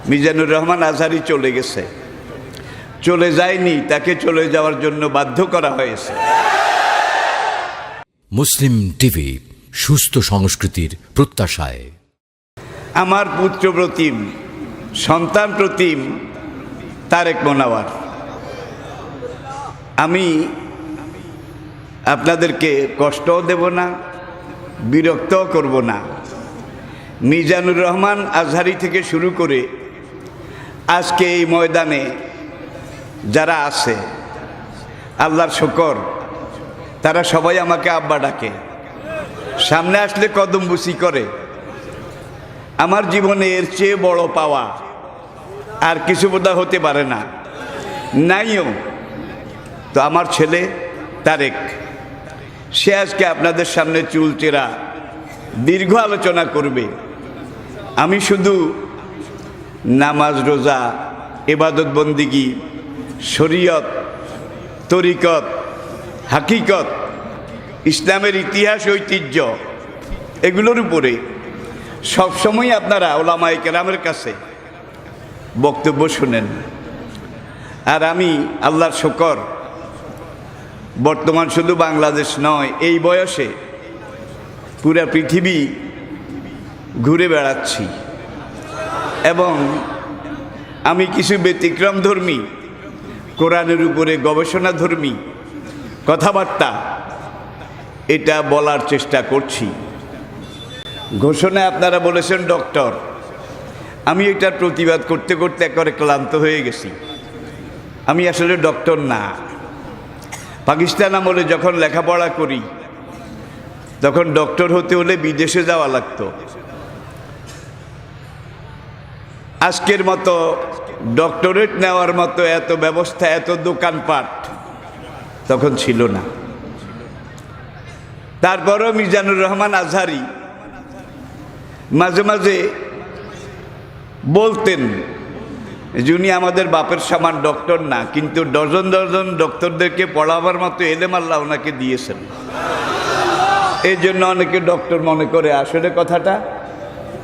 মিজানুর রহমান আজহারি চলে গেছে, চলে যায়নি, তাকে চলে যাওয়ার জন্য বাধ্য করা হয়েছে। মুসলিম টিভি, সুস্থ সংস্কৃতির প্রত্যাশায়। আমার পুত্র প্রতিম, সন্তান প্রতিম তারেক মনোয়ার। আমি আপনাদেরকে কষ্টও দেব না, বিরক্তও করব না। মিজানুর রহমান আজহারি থেকে শুরু করে আজকে এই ময়দানে যারা আছে, আল্লাহর শুকর, তারা সবাই আমাকে আব্বা ডাকে। সামনে আসলে কদম বুসি করে। আমার জীবনে এর চেয়ে বড় পাওয়া আর কিছু বোধহয় হতে পারে না, নাইও। তো আমার ছেলে তারেক, সে আজকে আপনাদের সামনে চুলচেরা দীর্ঘ আলোচনা করবে। আমি শুধু নামাজ, রোজা, ইবাদত বন্দিগি, শরীয়ত, তরিকত, হাকিকত, ইসলামের ইতিহাস, ঐতিহ্য, এগুলোর উপরে সবসময় আপনারা ওলামায়ে কেরামের কাছে বক্তব্য শুনেন। আর আমি আল্লাহর শুকর, বর্তমান শুধু বাংলাদেশ নয়, এই বয়সে পুরা পৃথিবী ঘুরে বেড়াচ্ছি এবং আমি কিছু ব্যতিক্রমধর্মী, কোরআনের উপরে গবেষণাধর্মী কথাবার্তা এটা বলার চেষ্টা করছি। ঘোষণায় আপনারা বলেছেন ডক্টর, আমি এটার প্রতিবাদ করতে করতে একেবারে ক্লান্ত হয়ে গেছি। আমি আসলে ডক্টর না। পাকিস্তান আমলে যখন লেখাপড়া করি তখন ডক্টর হতে হলে বিদেশে যাওয়া লাগতো। আজকের মতো ডক্টরেট নেওয়ার মতো এত ব্যবস্থা, এত দোকানপাট তখন ছিল না। তারপরও মিজানুর রহমান আজহারি মাঝে মাঝে বলতেন যে উনি আমাদের বাপের সমান ডক্টর না, কিন্তু ডজন ডজন ডক্টরদেরকে পড়াবার মতো এলেম আল্লাহ ওনাকে দিয়েছেন। এই জন্য অনেকে ডক্টর মনে করে, আসলে কথাটা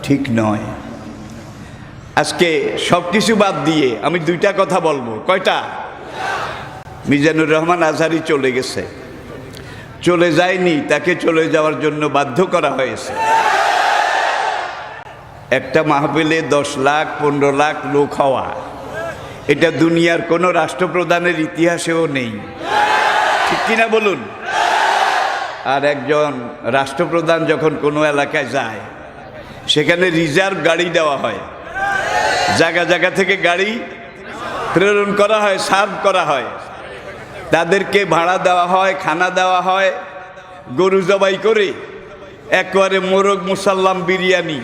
ঠিক নয়। আজকে সব কিছু বাদ দিয়ে আমি দুইটা কথা বলবো। কয়টা? মিজানুর রহমান আজহারি চলে গেছে, চলে যায়নি, তাকে চলে যাওয়ার জন্য বাধ্য করা হয়েছে। একটা মাহফিলে 10 লাখ 15 লাখ লোক হওয়া, এটা দুনিয়ার কোনো রাষ্ট্রপ্রধানের ইতিহাসেও নেই, ঠিক কিনা বলুন? আর একজন রাষ্ট্রপ্রধান যখন কোনো এলাকায় যায়, সেখানে রিজার্ভ গাড়ি দেওয়া হয়, জায়গা জায়গা থেকে গাড়ি প্রেরণ করা হয়, সার্ভ করা হয়, তাদেরকে ভাড়া দেওয়া হয়, খানা দেওয়া হয়, গরু জবাই করে একেবারে মোরগ মুসাল্লাম, বিরিয়ানি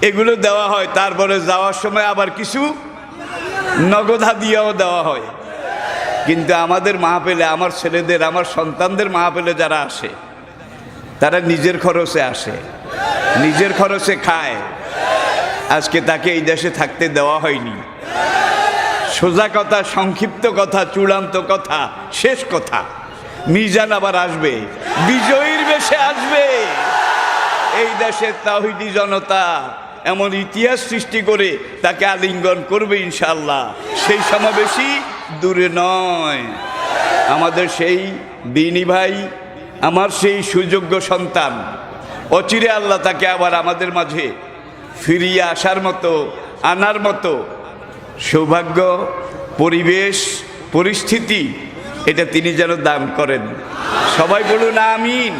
এগুলো দেওয়া হয়। তারপরে যাওয়ার সময় আবার কিছু নগদ হাদিয়াও দেওয়া হয়। কিন্তু আমাদের মাহফিলে, আমার ছেলেদের, আমার সন্তানদের মাহফিলে যারা আসে, তারা নিজের খরচে আসে, নিজের খরচে খায়। আজকে তাকে এই দেশে থাকতে দেওয়া হয়নি। সোজা কথা, সংক্ষিপ্ত কথা, চূড়ান্ত কথা, শেষ কথা, মিজান আবার আসবে, বিজয়ীর বেশে আসবে। এই দেশের তাওহীদি জনতা এমন ইতিহাস সৃষ্টি করে তাকে আলিঙ্গন করবে ইনশাআল্লাহ। সেই সমাবেশই দূরে নয়। আমাদের সেই দিনী ভাই, আমার সেই সুযোগ্য সন্তান, অচিরে আল্লাহ তাকে আবার আমাদের মাঝে ফিরিয়ে আসার মতো, আনার মতো সৌভাগ্য, পরিবেশ, পরিস্থিতি এটা তিনি যেন দান করেন। সবাই বলুন আমিন।